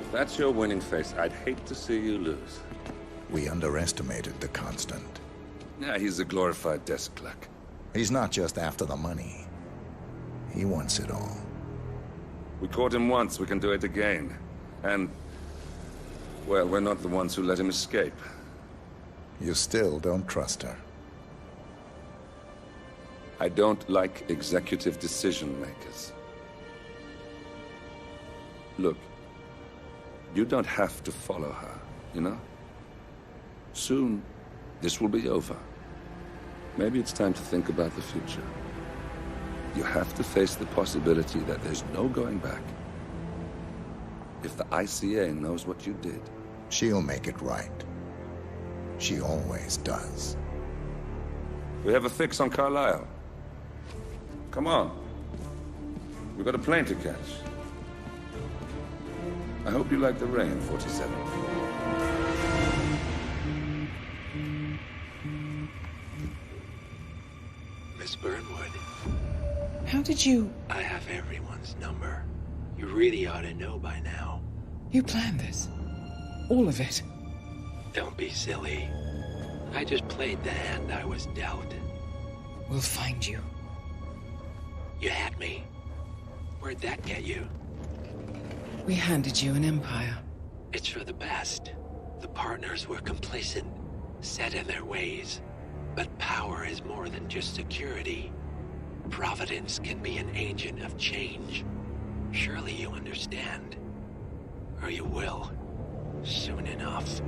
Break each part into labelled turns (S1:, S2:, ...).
S1: If that's your winning face, I'd hate to see you lose.
S2: We underestimated the Constant.
S1: Yeah, he's a glorified desk clerk.
S2: He's not just after the money. He wants it all.
S1: We caught him once, we can do it again. And, well, we're not the ones who let him escape.
S2: You still don't trust her.
S1: I don't like executive decision makers. Look, you don't have to follow her, you know? Soon, this will be over. Maybe it's time to think about the future. You have to face the possibility that there's no going back. If the ICA knows what you did...
S2: She'll make it right. She always does.
S1: We have a fix on Carlisle. Come on. We've got a plane to catch. I hope you like the rain, 47.
S3: Miss Burnwood.
S4: How did you...
S3: I have everyone's number. You really ought to know by now.
S4: You planned this? All of it?
S3: Don't be silly. I just played the hand I was dealt.
S4: We'll find you.
S3: You had me. Where'd that get you?
S4: We handed you an empire.
S3: It's for the best. The partners were complacent, set in their ways. But power is more than just security. Providence can be an agent of change. Surely you understand. Or you will. Soon enough.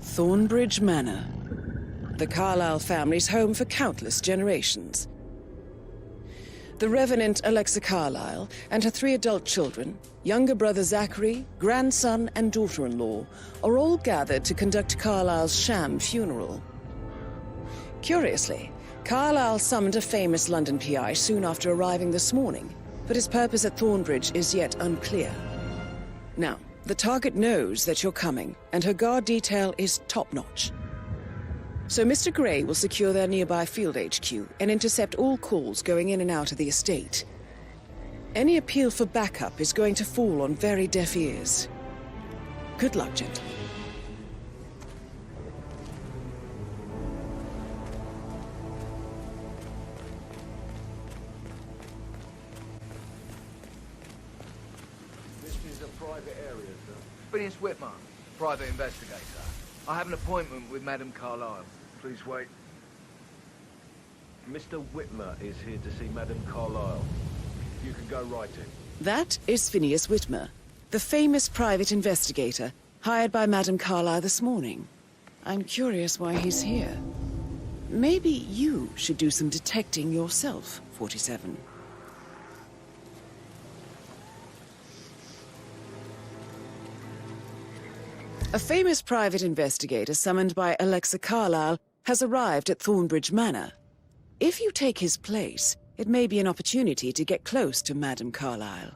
S4: Thornbridge Manor. The Carlisle family's home for countless generations. The Revenant Alexa Carlisle and her 3 adult children, younger brother Zachary, grandson and daughter-in-law, are all gathered to conduct Carlisle's sham funeral. Curiously, Carlisle summoned a famous London PI soon after arriving this morning, but his purpose at Thornbridge is yet unclear. Now, the target knows that you're coming, and her guard detail is top-notch. So Mr. Gray will secure their nearby field HQ and intercept all calls going in and out of the estate. Any appeal for backup is going to fall on very deaf ears. Good luck, gentlemen.
S5: This is a private area, sir. Phineas Whitmer, private investigator. I have an appointment with Madame Carlisle. Please wait.
S6: Mr. Whitmer is here to see Madame Carlisle. You can go right in.
S4: That is Phineas Whitmer, the famous private investigator hired by Madame Carlisle this morning. I'm curious why he's here. Maybe you should do some detecting yourself, 47. A famous private investigator summoned by Alexa Carlisle has arrived at Thornbridge Manor. If you take his place, it may be an opportunity to get close to Madame Carlisle.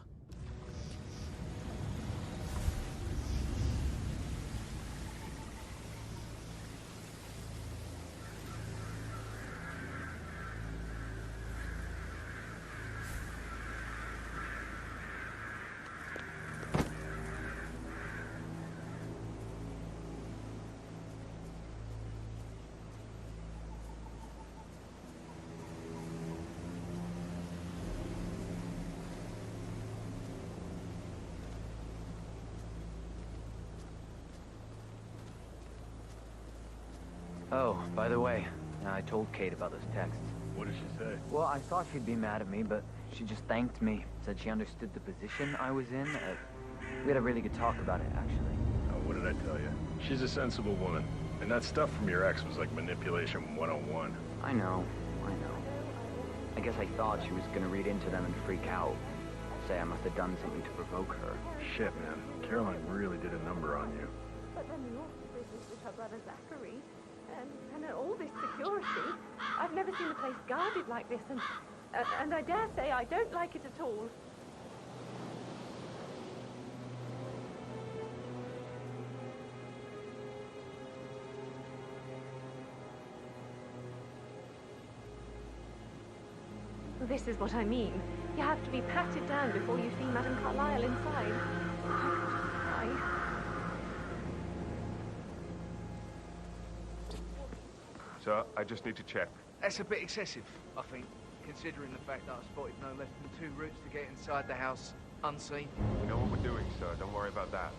S7: Oh, by the way, I told Kate about those texts.
S6: What did she say?
S7: Well, I thought she'd be mad at me, but she just thanked me. Said she understood the position I was in. We had a really good talk about it, actually.
S6: Oh, what did I tell you? She's a sensible woman. And that stuff from your ex was like manipulation 101.
S7: I know. I guess I thought she was gonna read into them and freak out. Say I must have done something to provoke her.
S6: Shit, man. Caroline really did a number on you.
S8: But then the awful business with her brother Zachary, and all this security. I've never seen a place guarded like this, and I dare say I don't like it at all. This is what I mean. You have to be patted down before you see Madame Carlyle inside. I could just cry.
S6: So, I just need to check.
S5: That's a bit excessive, I think, considering the fact that I spotted no less than 2 routes to get inside the house unseen.
S6: We know what we're doing, sir. Don't worry about that.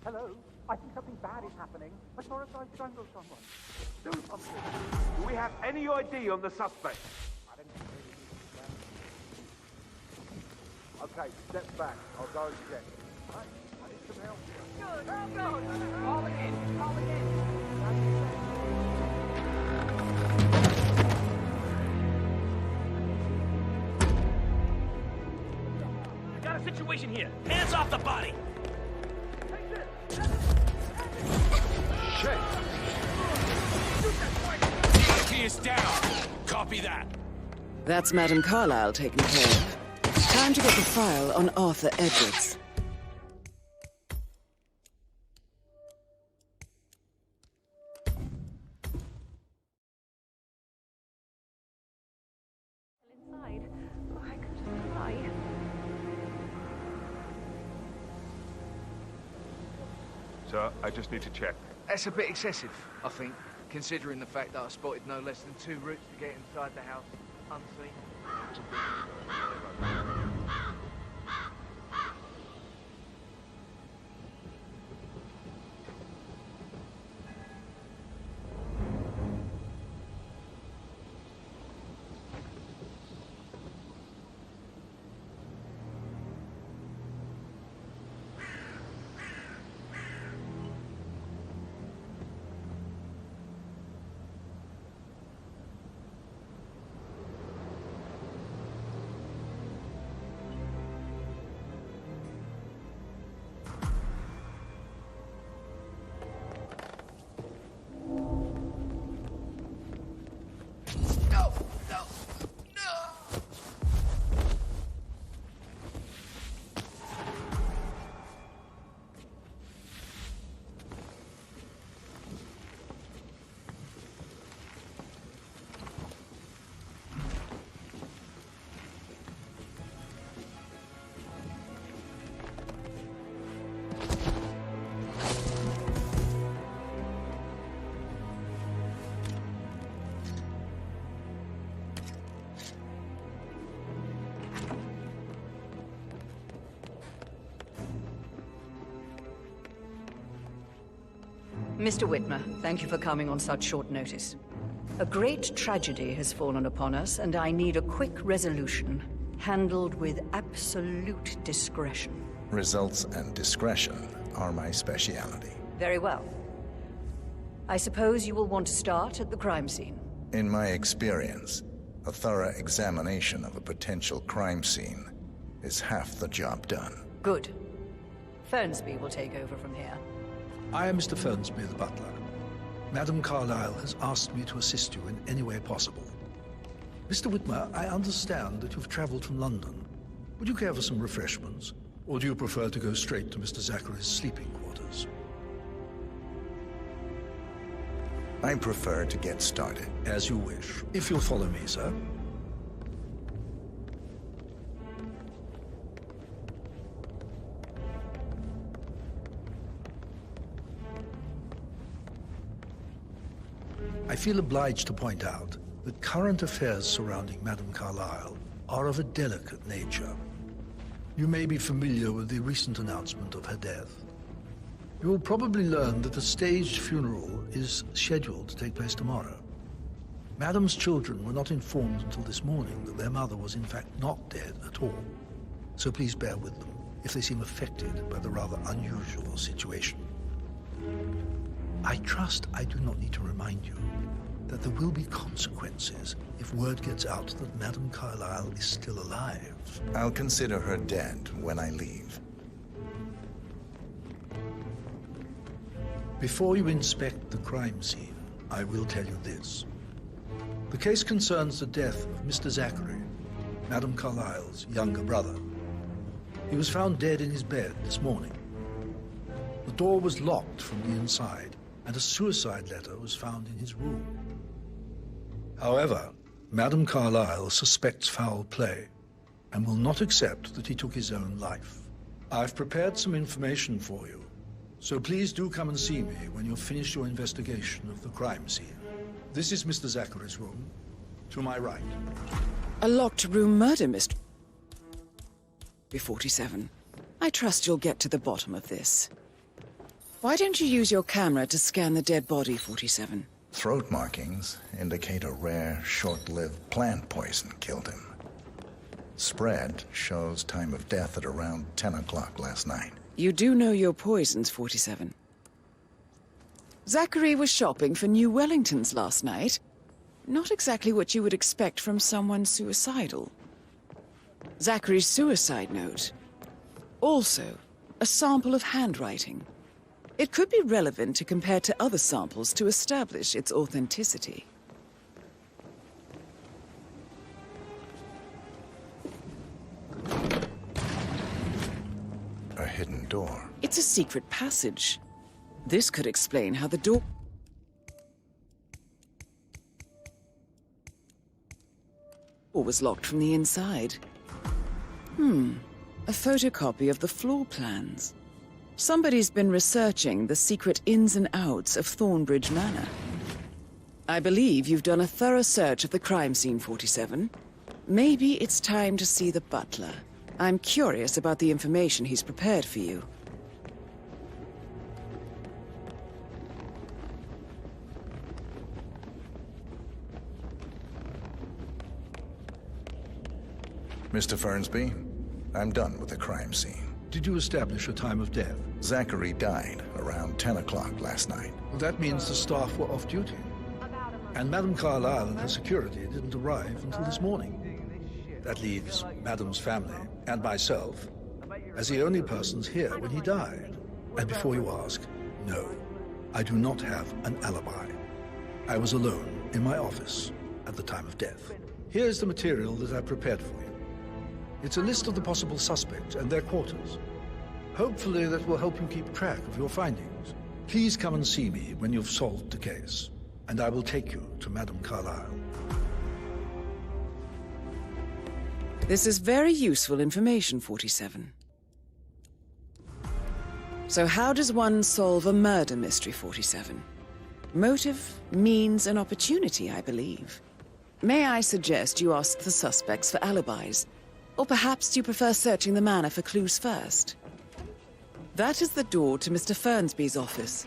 S9: Hello? I think something bad is happening. I saw a guy strangle someone. Do something.
S10: Do we have any ID on the suspect?
S9: I didn't really Okay, step back. I'll go and check. Right, I need some help here.
S8: Good, good.
S9: Call again, call again.
S10: I got a situation here. Hands off the body!
S9: Shit!
S10: He is down. Copy that.
S4: That's Madame Carlyle taken care of. Time to get the file on Arthur Edwards.
S8: Inside. Oh, I could just cry.
S6: So, I just need to check.
S5: That's a bit excessive, I think, considering the fact that I spotted no less than 2 routes to get inside the house unseen.
S11: Mr. Whitmer, thank you for coming on such short notice. A great tragedy has fallen upon us, and I need a quick resolution, handled with absolute discretion.
S2: Results and discretion are my specialty.
S11: Very well. I suppose you will want to start at the crime scene.
S2: In my experience, a thorough examination of a potential crime scene is half the job done.
S11: Good. Fernsby will take over from here.
S12: I am Mr. Fernsby, the butler. Madame Carlyle has asked me to assist you in any way possible. Mr. Whitmer, I understand that you've traveled from London. Would you care for some refreshments? Or do you prefer to go straight to Mr. Zachary's sleeping quarters?
S2: I prefer to get started.
S12: As you wish. If you'll follow me, sir. I feel obliged to point out that current affairs surrounding Madame Carlyle are of a delicate nature. You may be familiar with the recent announcement of her death. You will probably learn that a staged funeral is scheduled to take place tomorrow. Madame's children were not informed until this morning that their mother was in fact not dead at all. So please bear with them if they seem affected by the rather unusual situation. I trust I do not need to remind you that there will be consequences if word gets out that Madame Carlyle is still alive.
S2: I'll consider her dead when I leave.
S12: Before you inspect the crime scene, I will tell you this. The case concerns the death of Mr. Zachary, Madame Carlyle's younger brother. He was found dead in his bed this morning. The door was locked from the inside, and a suicide letter was found in his room. However, Madame Carlyle suspects foul play and will not accept that he took his own life. I've prepared some information for you, so please do come and see me when you've finished your investigation of the crime scene. This is Mr. Zachary's room, to my right.
S4: A locked room murder mystery. 47. I trust you'll get to the bottom of this. Why don't you use your camera to scan the dead body, 47?
S2: Throat markings indicate a rare, short-lived plant poison killed him. Spread shows time of death at around 10 o'clock last night.
S4: You do know your poisons, 47. Zachary was shopping for New Wellingtons last night. Not exactly what you would expect from someone suicidal. Zachary's suicide note. Also, a sample of handwriting. It could be relevant to compare to other samples to establish its authenticity.
S2: A hidden door.
S4: It's a secret passage. This could explain how the door was locked from the inside. A photocopy of the floor plans. Somebody's been researching the secret ins and outs of Thornbridge Manor. I believe you've done a thorough search of the crime scene, 47. Maybe it's time to see the butler. I'm curious about the information he's prepared for you.
S2: Mr. Fernsby, I'm done with the crime scene.
S12: Did you establish a time of death?
S2: Zachary died around 10 o'clock last night.
S12: Well, that means the staff were off duty. And Madame Carlyle and her security didn't arrive until this morning. That leaves Madame's family and myself as the only persons here when he died. And before you ask, no, I do not have an alibi. I was alone in my office at the time of death. Here's the material that I prepared for you. It's a list of the possible suspects and their quarters. Hopefully that will help you keep track of your findings. Please come and see me when you've solved the case, and I will take you to Madame Carlyle.
S4: This is very useful information, 47. So how does one solve a murder mystery, 47? Motive, means, and opportunity, I believe. May I suggest you ask the suspects for alibis? Or perhaps you prefer searching the manor for clues first? That is the door to Mr. Fernsby's office.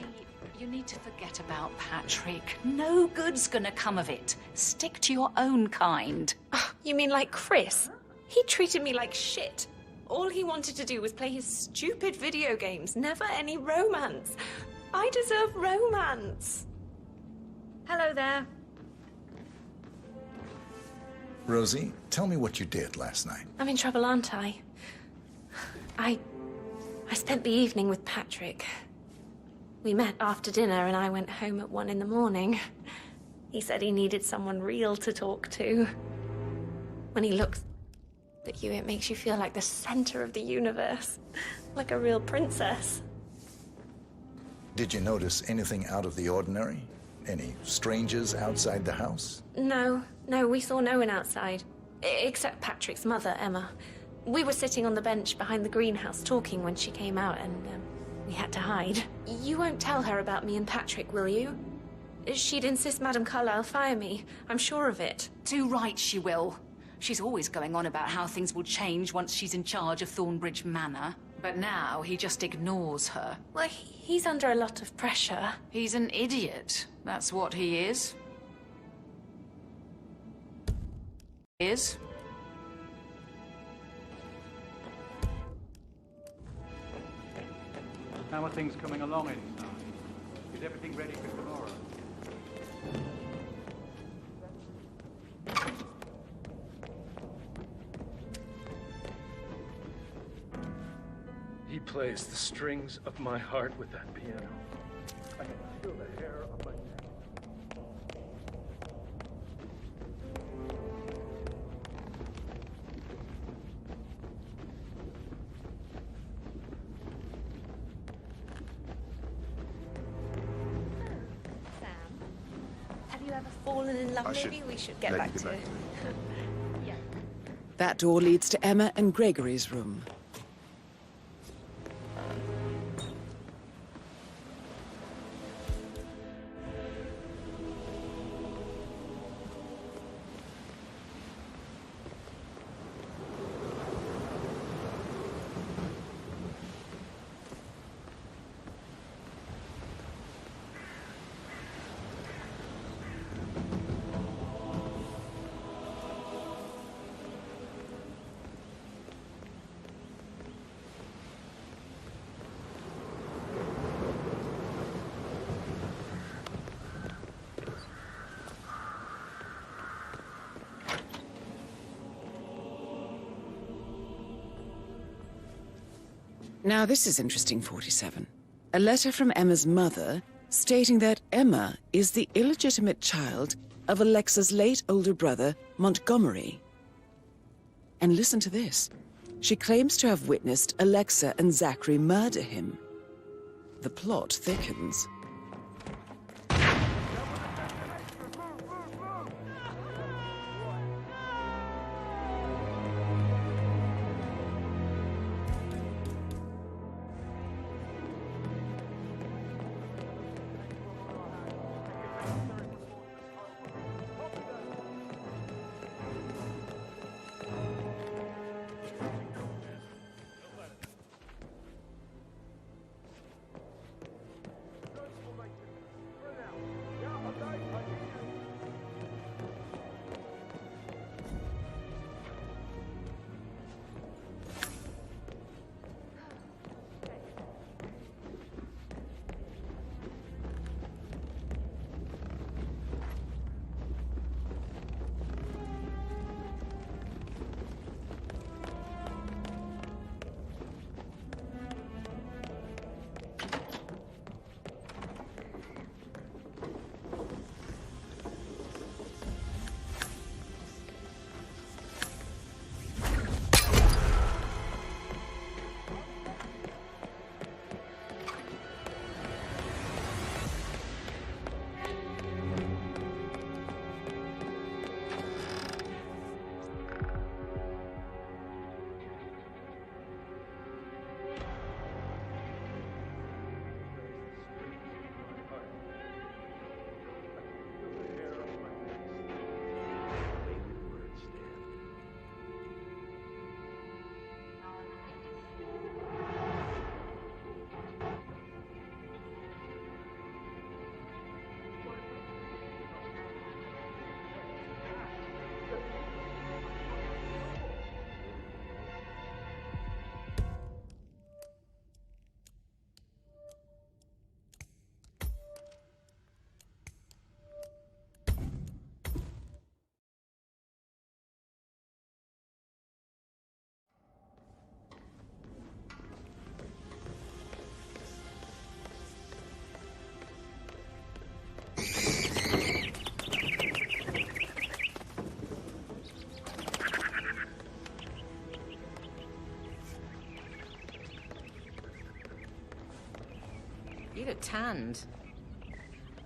S13: You need to forget about Patrick. No good's gonna come of it. Stick to your own kind.
S8: Oh, you mean like Chris? He treated me like shit. All he wanted to do was play his stupid video games, never any romance. I deserve romance. Hello there.
S2: Rosie, tell me what you did last night.
S8: I'm in trouble, aren't I? I spent the evening with Patrick. We met after dinner and I went home at 1 in the morning. He said he needed someone real to talk to. When he looks at you, it makes you feel like the center of the universe. Like a real princess.
S2: Did you notice anything out of the ordinary? Any strangers outside the house?
S8: No, we saw no one outside. Except Patrick's mother, Emma. We were sitting on the bench behind the greenhouse talking when she came out, and we had to hide. You won't tell her about me and Patrick, will you? She'd insist Madame Carlyle fire me. I'm sure of it.
S13: Too right she will. She's always going on about how things will change once she's in charge of Thornbridge Manor. But now he just ignores her.
S8: Well, he's under a lot of pressure.
S13: He's an idiot. That's what he is.
S9: How are things coming along inside? Is everything ready for tomorrow?
S6: He plays the strings of my heart with that piano.
S9: I can feel the hair on my neck.
S8: Have you ever fallen in love? Maybe we should get back to it. Yeah.
S4: That door leads to Emma and Gregory's room. Now this is interesting, 47. A letter from Emma's mother stating that Emma is the illegitimate child of Alexa's late older brother, Montgomery. And listen to this. She claims to have witnessed Alexa and Zachary murder him. The plot thickens.
S14: You look tanned.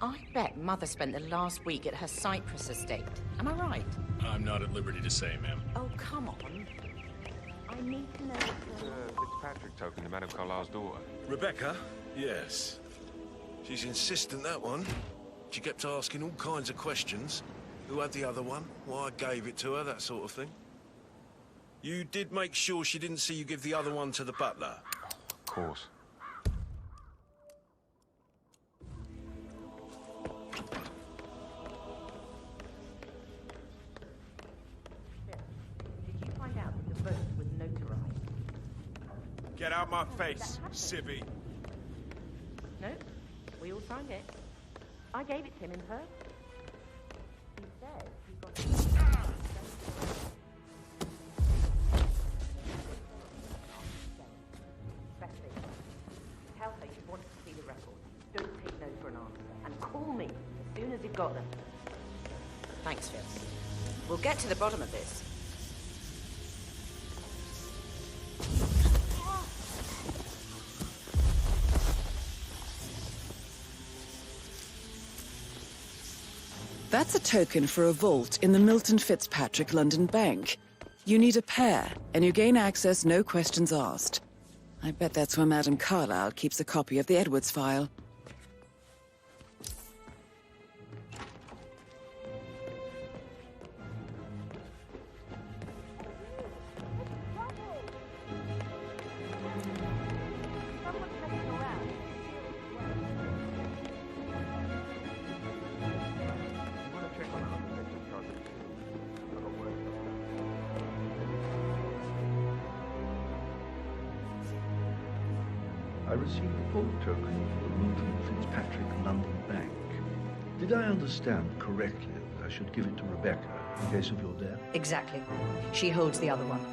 S14: I bet Mother spent the last week at her Cyprus estate. Am I right?
S6: I'm not at liberty to say, ma'am.
S14: Oh, come on. I need to know...
S15: Fitzpatrick token to Madame Carlyle's daughter.
S16: Rebecca? Yes. She's insistent, that one. She kept asking all kinds of questions. Who had the other one? Why I gave it to her, that sort of thing. You did make sure she didn't see you give the other one to the butler?
S15: Of course.
S14: Did you find out that the vote was notarized?
S16: Get out my face, civvy.
S14: No, we all signed it. I gave it to him in person. He said he got it. Tell her you want to see the record. Don't take no for an answer. And call me as soon as you've got them. Thanks, Phil. We'll get to the bottom of this.
S4: That's a token for a vault in the Milton Fitzpatrick London Bank. You need a pair, and you gain access no questions asked. I bet that's where Madame Carlyle keeps a copy of the Edwards file.
S12: I received a vault token for the Milton Fitzpatrick London Bank. Did I understand correctly that I should give it to Rebecca in case of your death?
S11: Exactly. She holds the other one.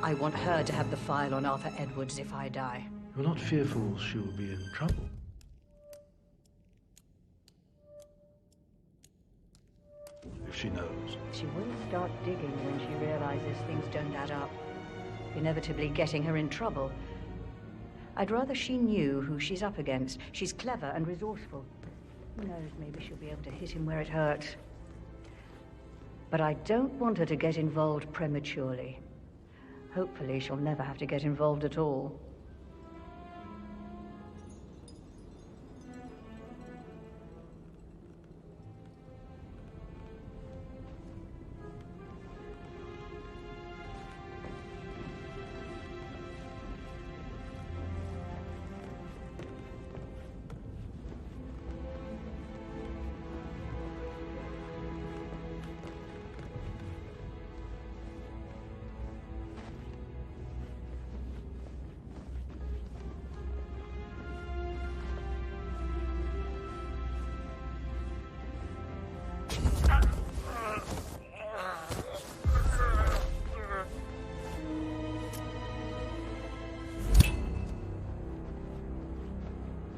S11: I want her to have the file on Arthur Edwards if I die.
S12: You're not fearful she will be in trouble? If she knows.
S11: She will start digging when she realizes things don't add up, inevitably getting her in trouble. I'd rather she knew who she's up against. She's clever and resourceful. Who knows, maybe she'll be able to hit him where it hurts. But I don't want her to get involved prematurely. Hopefully she'll never have to get involved at all.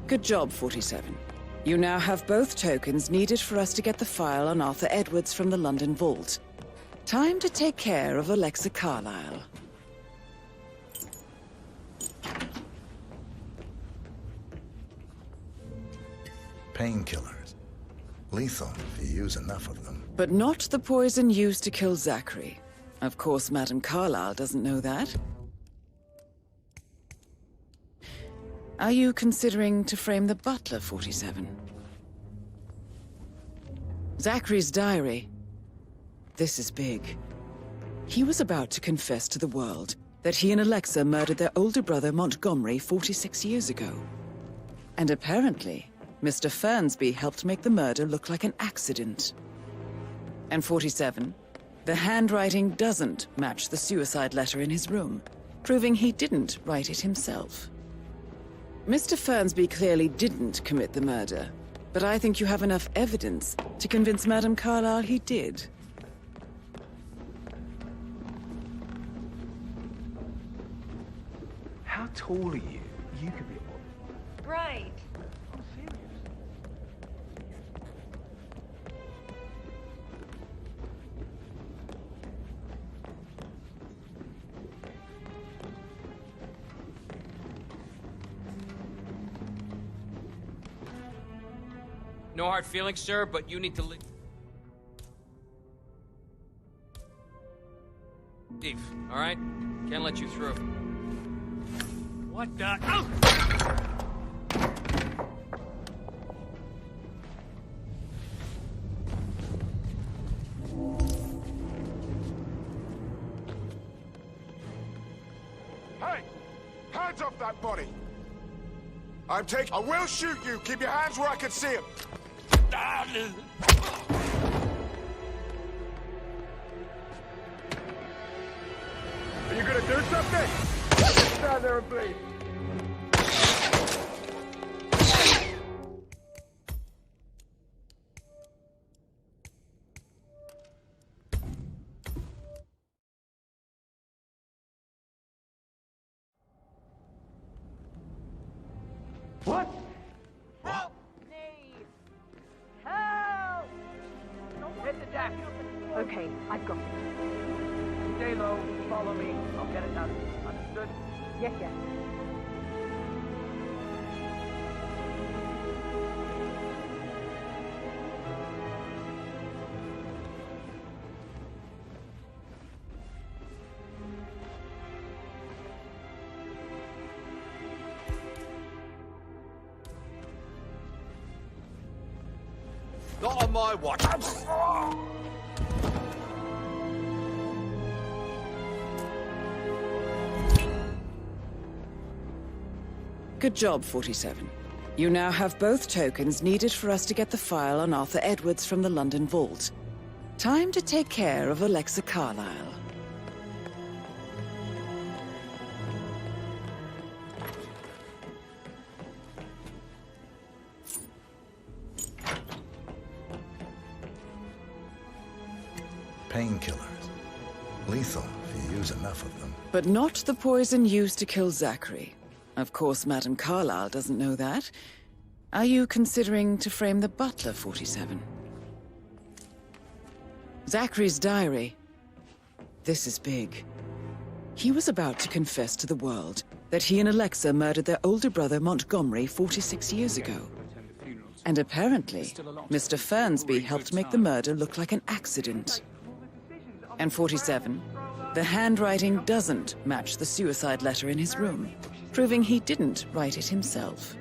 S4: Good job, 47. You now have both tokens needed for us to get the file on Arthur Edwards from the London Vault. Time to take care of Alexa Carlyle.
S2: Painkillers. Lethal if you use enough of them.
S4: But not the poison used to kill Zachary. Of course, Madame Carlyle doesn't know that. Are you considering to frame the butler, 47? Zachary's diary. This is big. He was about to confess to the world that he and Alexa murdered their older brother Montgomery 46 years ago. And apparently, Mr. Fernsby helped make the murder look like an accident. And 47, the handwriting doesn't match the suicide letter in his room, proving he didn't write it himself. Mr. Fernsby clearly didn't commit the murder, but I think you have enough evidence to convince Madame Carlyle he did.
S5: How tall are you? You could be a model.
S8: Right.
S5: I'm serious.
S17: No hard feelings, sir, but you need to leave. Leave, all right? Can't let you through.
S10: What the? Oh!
S18: Hey! Hands off that body! I will shoot you! Keep your hands where I can see them!
S5: Are you gonna do something? Just stand there and bleed.
S9: What? Help me! Help!
S5: Hit the deck.
S11: Okay, I've got it.
S5: Stay low, follow me. I'll get it done. Understood?
S11: Yes, yes.
S18: Not on my watch!
S4: Good job, 47. You now have both tokens needed for us to get the file on Arthur Edwards from the London Vault. Time to take care of Alexa Carlyle.
S2: Painkillers. Lethal if you use enough of them.
S4: But not the poison used to kill Zachary. Of course, Madame Carlyle doesn't know that. Are you considering to frame the butler, 47? Zachary's diary. This is big. He was about to confess to the world that he and Alexa murdered their older brother Montgomery 46 years ago. And apparently, Mr. Fernsby helped make the murder look like an accident. And 47, the handwriting doesn't match the suicide letter in his room, proving he didn't write it himself.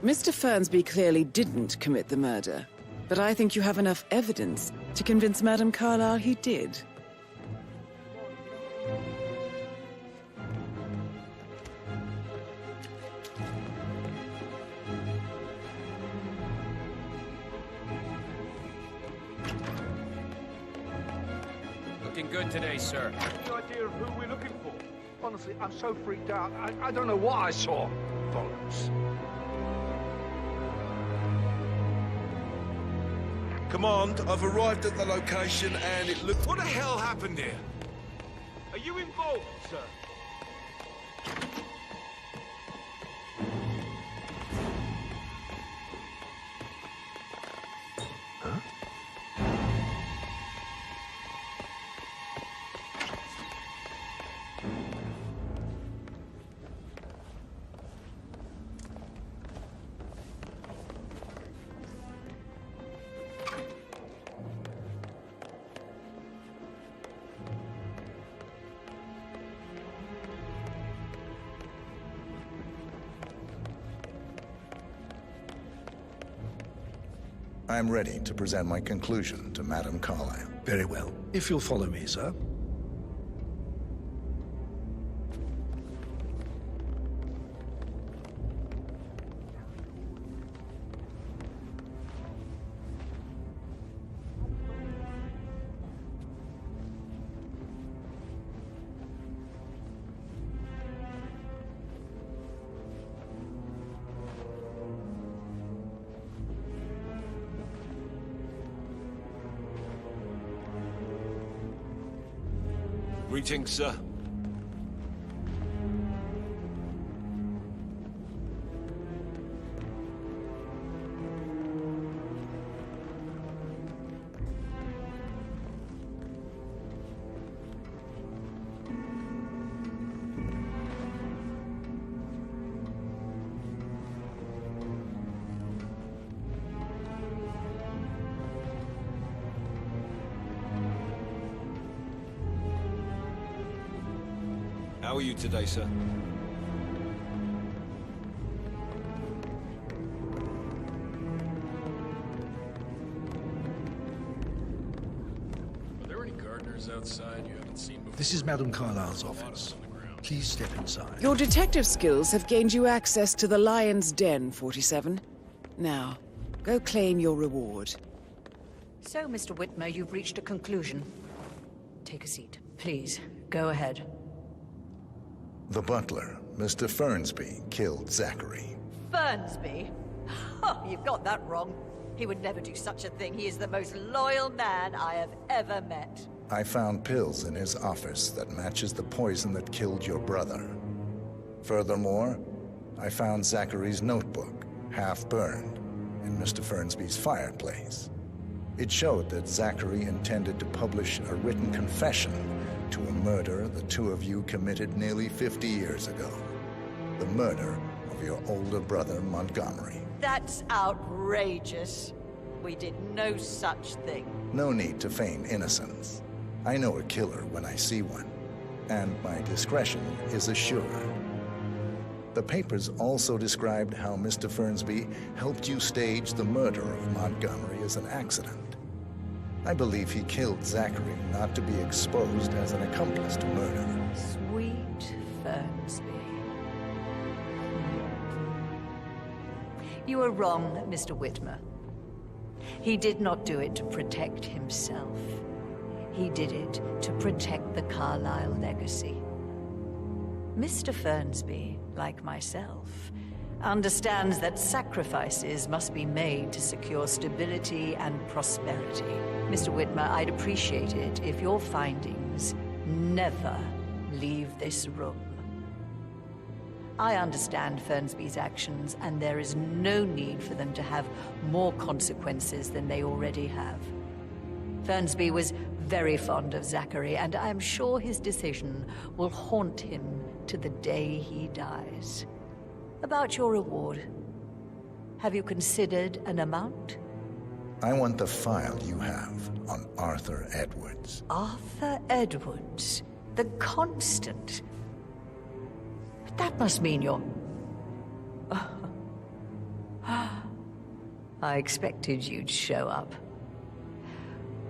S4: Mr. Fernsby clearly didn't commit the murder, but I think you have enough evidence to convince Madame Carlyle he did.
S17: Looking good today, sir.
S5: Any idea of who we're looking for? Honestly, I'm so freaked out. I don't know what I saw. Bollocks.
S16: Command, I've arrived at the location and it looked... What the hell happened here?
S5: Are you involved, sir?
S2: I am ready to present my conclusion to Madame Carlyle.
S12: Very well. If you'll follow me, sir.
S16: Greetings, sir.
S19: you today, sir?
S6: Are there any gardeners outside you haven't seen before?
S12: This is Madame Carlyle's office. Please step inside.
S4: Your detective skills have gained you access to the Lion's Den, 47. Now, go claim your reward.
S11: So, Mr. Whitmer, you've reached a conclusion. Take a seat. Please, go ahead.
S2: The butler, Mr. Fernsby, killed Zachary.
S14: Fernsby? Oh, you've got that wrong. He would never do such a thing. He is the most loyal man I have ever met.
S2: I found pills in his office that matches the poison that killed your brother. Furthermore, I found Zachary's notebook, half burned, in Mr. Fernsby's fireplace. It showed that Zachary intended to publish a written confession to a murder the two of you committed nearly 50 years ago. The murder of your older brother, Montgomery.
S14: That's outrageous. We did no such thing.
S2: No need to feign innocence. I know a killer when I see one, and my discretion is assured. The papers also described how Mr. Fernsby helped you stage the murder of Montgomery as an accident. I believe he killed Zachary not to be exposed as an accomplice to murder.
S11: Sweet Fernsby. You are wrong, Mr. Whitmer. He did not do it to protect himself. He did it to protect the Carlyle legacy. Mr. Fernsby, like myself, understands that sacrifices must be made to secure stability and prosperity. Mr. Whitmer, I'd appreciate it if your findings never leave this room. I understand Fernsby's actions, and there is no need for them to have more consequences than they already have. Fernsby was very fond of Zachary, and I am sure his decision will haunt him to the day he dies. About your reward, have you considered an amount?
S2: I want the file you have on Arthur Edwards.
S11: Arthur Edwards, the Constant. That must mean you're... I expected you'd show up.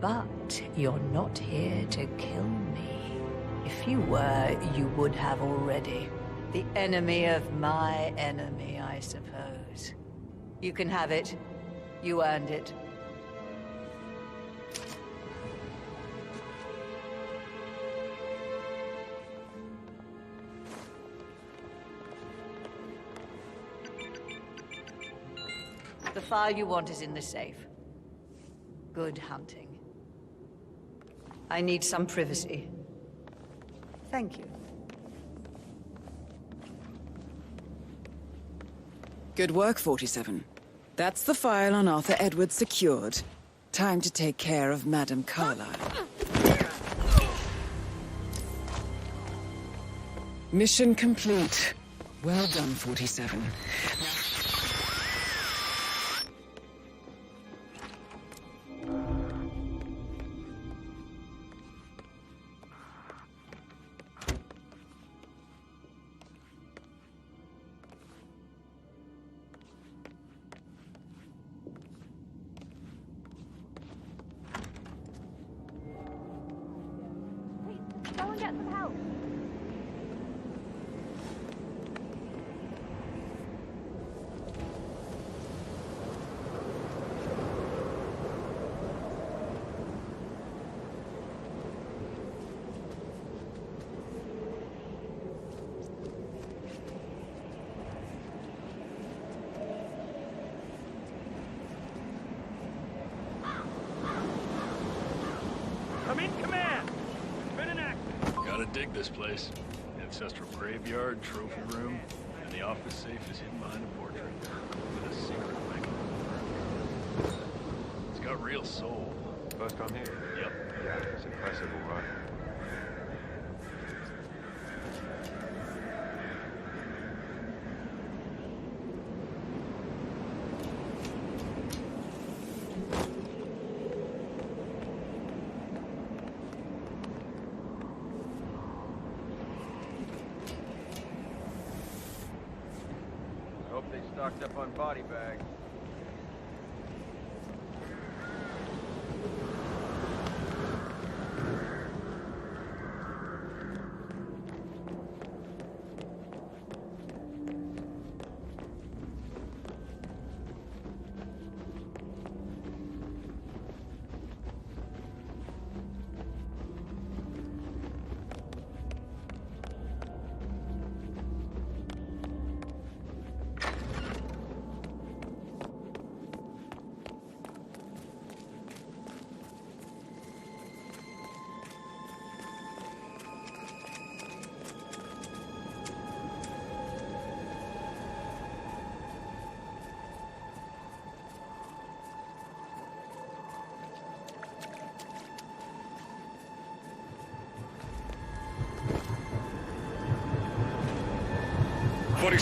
S11: But you're not here to kill me. If you were, you would have already. The enemy of my enemy, I suppose. You can have it. You earned it. The file you want is in the safe. Good hunting. I need some privacy. Thank you.
S4: Good work, 47. That's the file on Arthur Edwards secured. Time to take care of Madame Carlyle. Mission complete. Well done, 47.
S14: Go and get some help.
S10: I'm in command. Been an accident.
S6: Gotta dig this place. Ancestral graveyard, trophy room, and the office safe is hidden behind a portrait. With a secret mechanism. It's got real soul.
S15: First time here?
S6: Yep.
S15: Yeah, it's impressive, all right.
S5: hope they stocked up on body bags.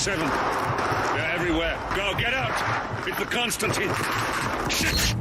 S19: They're everywhere. Go, get out! It's the Constantine! Shit!